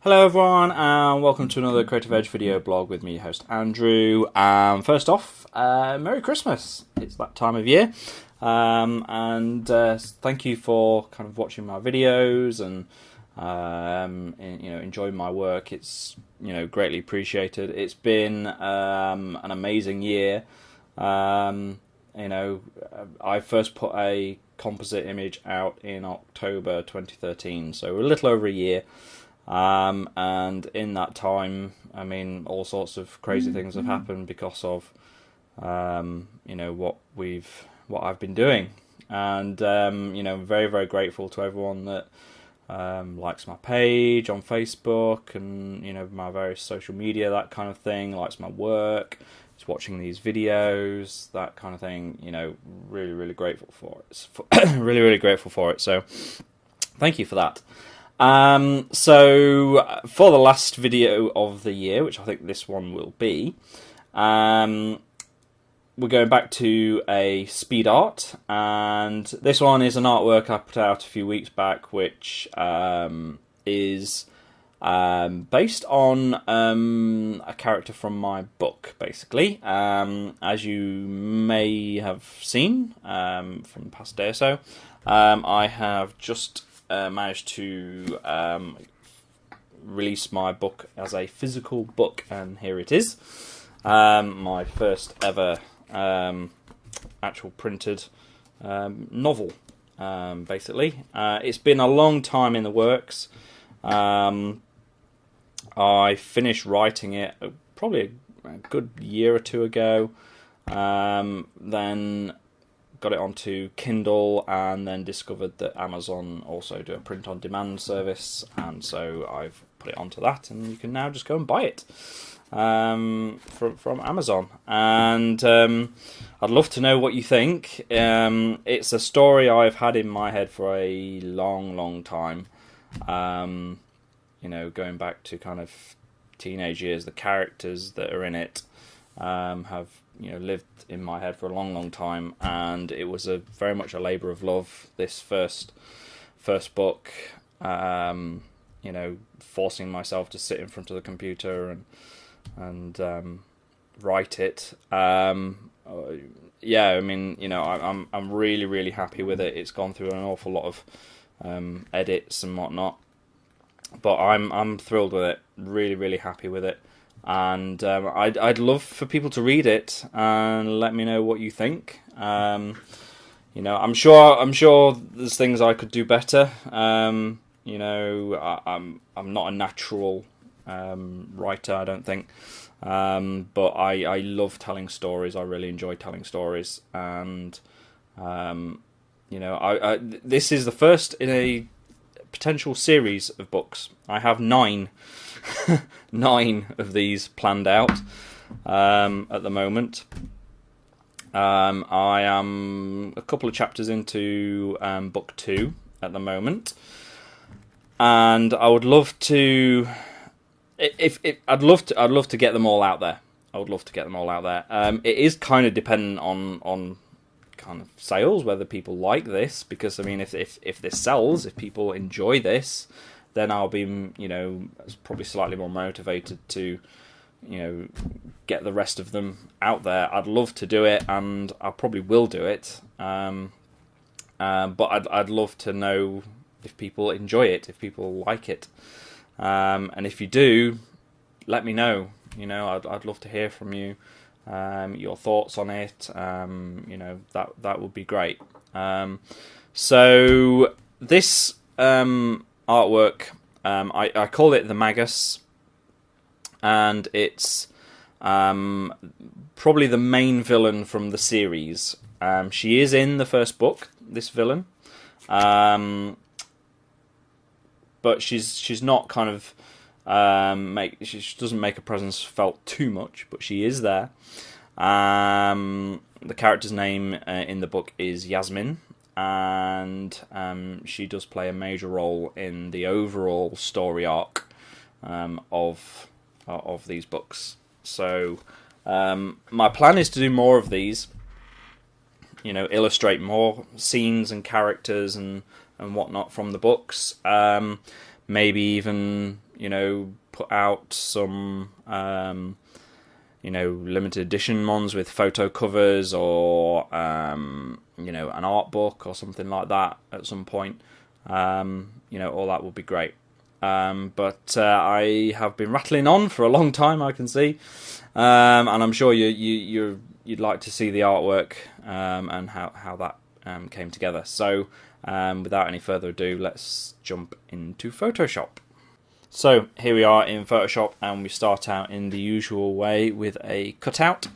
Hello everyone, and welcome to another Creative Edge video blog with me, your host Andrew. First off, Merry Christmas! It's that time of year, and thank you for kind of watching my videos and enjoying my work. It's greatly appreciated. It's been an amazing year. I first put a composite image out in October 2013, so a little over a year. And in that time, I mean, all sorts of crazy things have happened because of, what I've been doing, and very, very grateful to everyone that likes my page on Facebook and my various social media, that kind of thing, likes my work, is watching these videos, that kind of thing. Really, really grateful for it. Really, really grateful for it. So, thank you for that. So for the last video of the year, which I think this one will be, we're going back to a Speedart, and this one is an artwork I put out a few weeks back, which is based on a character from my book, basically. As you may have seen from the past day or so, I have just managed to release my book as a physical book, and here it is. My first ever actual printed novel, basically. It's been a long time in the works. I finished writing it probably a good year or two ago, then got it onto Kindle, and then discovered that Amazon also do a print-on-demand service, and so I've put it onto that, and you can now just go and buy it from Amazon. And I'd love to know what you think. It's a story I've had in my head for a long, long time. Going back to kind of teenage years, the characters that are in it have lived in my head for a long, long time, and it was very much a labour of love. This first book, forcing myself to sit in front of the computer and write it. I'm really, really happy with it. It's gone through an awful lot of edits and whatnot, but I'm thrilled with it. Really, really happy with it. And I'd love for people to read it and let me know what you think. I'm sure there's things I could do better. I'm not a natural writer, I don't think. But I love telling stories. I really enjoy telling stories, and this is the first in a potential series of books. I have 9 of these planned out at the moment. I am a couple of chapters into book 2 at the moment, and I would love to. I'd love to get them all out there. I would love to get them all out there. It is kind of dependent on kind of sales, whether people like this, because I mean, if this sells, if people enjoy this, then I'll be probably slightly more motivated to get the rest of them out there. I'd love to do it, and I probably will do it. But I'd love to know if people enjoy it, if people like it, and if you do, let me know. I'd love to hear from you. Your thoughts on it, that would be great. So this artwork, I call it the Magus, and it's probably the main villain from the series. She is in the first book, this villain, but she's not kind of she doesn't make a presence felt too much, but she is there. The character's name in the book is Yasmin, and she does play a major role in the overall story arc of these books. So my plan is to do more of these. Illustrate more scenes and characters and whatnot from the books. Maybe even put out some limited edition ones with photo covers, or an art book or something like that at some point. All that would be great. But I have been rattling on for a long time, I can see, and I'm sure you'd like to see the artwork and how that came together. So without any further ado, let's jump into Photoshop. So here we are in Photoshop, and we start out in the usual way with a cutout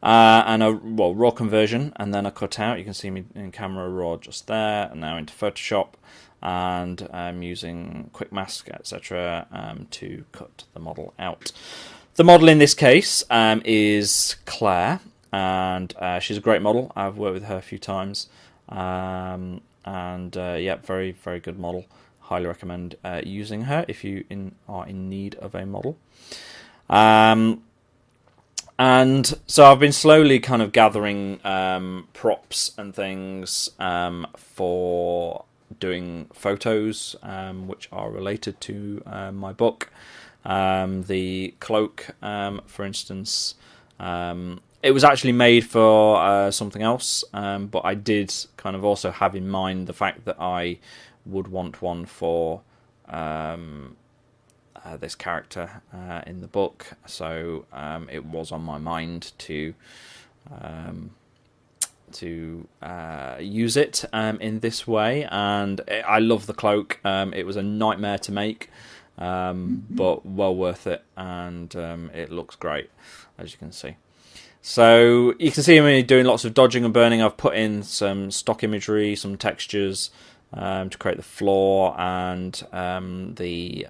and a raw conversion, and then a cutout. You can see me in camera raw just there, and now into Photoshop, and I'm using quick mask, etc. To cut the model out. The model in this case is Claire, and she's a great model. I've worked with her a few times, and yeah, very, very good model. Highly recommend using her if you are in need of a model. And so I've been slowly kind of gathering props and things for doing photos which are related to my book. The cloak, for instance, it was actually made for something else, but I did kind of also have in mind the fact that I would want one for this character in the book, so it was on my mind to use it in this way. And I love the cloak. It was a nightmare to make, but well worth it, and it looks great, as you can see. So you can see me doing lots of dodging and burning. I've put in some stock imagery, some textures, to create the floor and the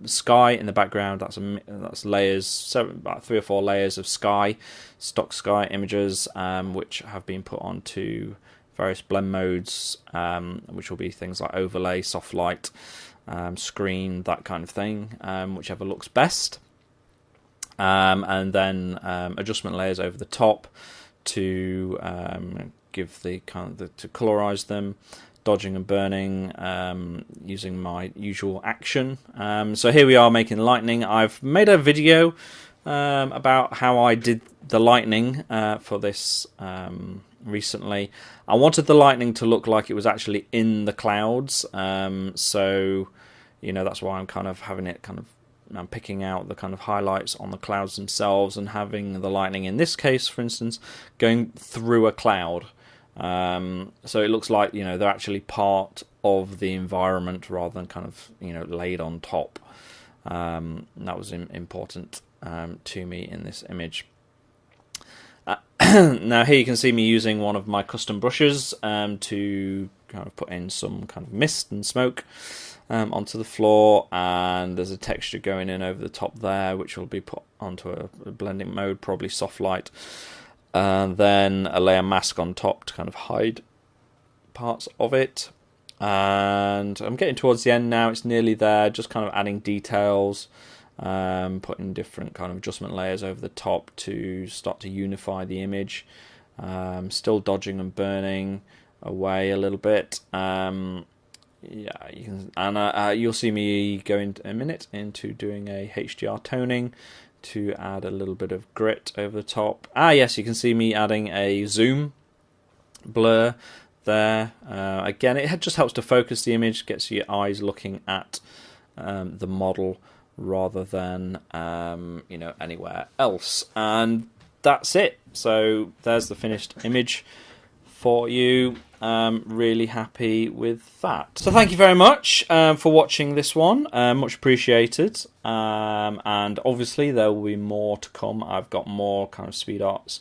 sky in the background. That's layers, about 3 or 4 layers of sky, stock sky images, which have been put onto various blend modes, which will be things like overlay, soft light, screen, that kind of thing, whichever looks best. And then adjustment layers over the top to give the to colorize them. Dodging and burning, using my usual action. So here we are making lightning. I've made a video about how I did the lightning for this recently. I wanted the lightning to look like it was actually in the clouds, so that's why I'm kind of having it I'm picking out the kind of highlights on the clouds themselves, and having the lightning in this case, for instance, going through a cloud. So it looks like they're actually part of the environment rather than kind of laid on top. That was important to me in this image. Now here you can see me using one of my custom brushes to kind of put in some kind of mist and smoke onto the floor, and there's a texture going in over the top there, which will be put onto a blending mode, probably soft light. And then a layer mask on top to kind of hide parts of it. And I'm getting towards the end now, it's nearly there, just kind of adding details, putting different kind of adjustment layers over the top to start to unify the image. Still dodging and burning away a little bit. Yeah, you can, and you'll see me go in a minute into doing a HDR toning to add a little bit of grit over the top. Yes, you can see me adding a zoom blur there. Again, it just helps to focus the image, gets your eyes looking at the model rather than anywhere else. And that's it. So there's the finished image for you. Really happy with that. So thank you very much for watching this one. Much appreciated. And obviously there will be more to come. I've got more kind of Speedarts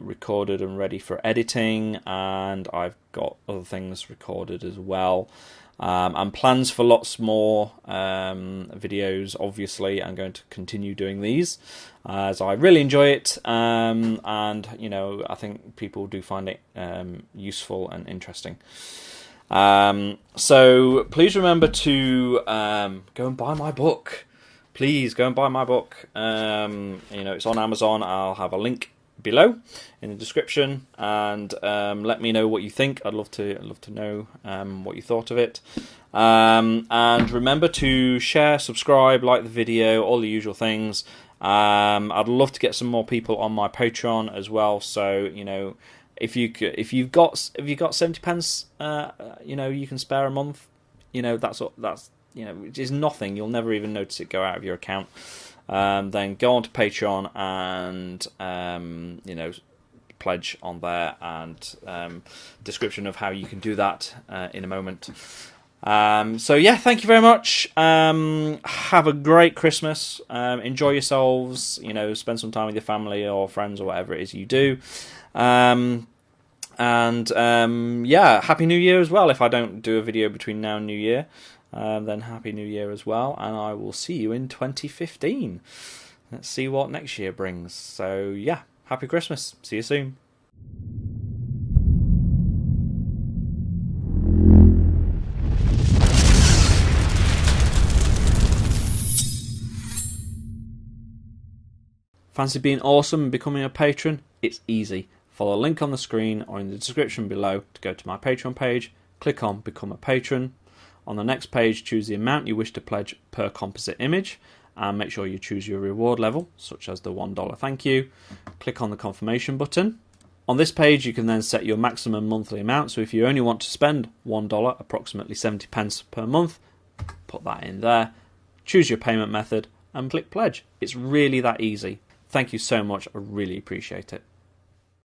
recorded and ready for editing, and I've got other things recorded as well. And plans for lots more videos. Obviously, I'm going to continue doing these as I really enjoy it, and I think people do find it useful and interesting. So please remember to go and buy my book. Please go and buy my book. It's on Amazon. I'll have a link below in the description, and let me know what you think. I'd love to know what you thought of it. And remember to share, subscribe, like the video, all the usual things. I'd love to get some more people on my Patreon as well. So if you've got 70 pence, you can spare a month. That's which is nothing. You'll never even notice it go out of your account. Then go on to Patreon and pledge on there, and description of how you can do that in a moment. So yeah, thank you very much. Have a great Christmas. Enjoy yourselves. Spend some time with your family or friends or whatever it is you do. Yeah, Happy New Year as well. If I don't do a video between now and New Year, then Happy New Year as well. And I will see you in 2015. Let's see what next year brings. So yeah, Happy Christmas. See you soon. Fancy being awesome and becoming a patron? It's easy. Follow the link on the screen or in the description below to go to my Patreon page. Click on Become a Patron. On the next page, choose the amount you wish to pledge per composite image, and make sure you choose your reward level, such as the $1 thank you. Click on the confirmation button. On this page, you can then set your maximum monthly amount. So if you only want to spend $1, approximately 70 pence per month, put that in there. Choose your payment method and click pledge. It's really that easy. Thank you so much. I really appreciate it.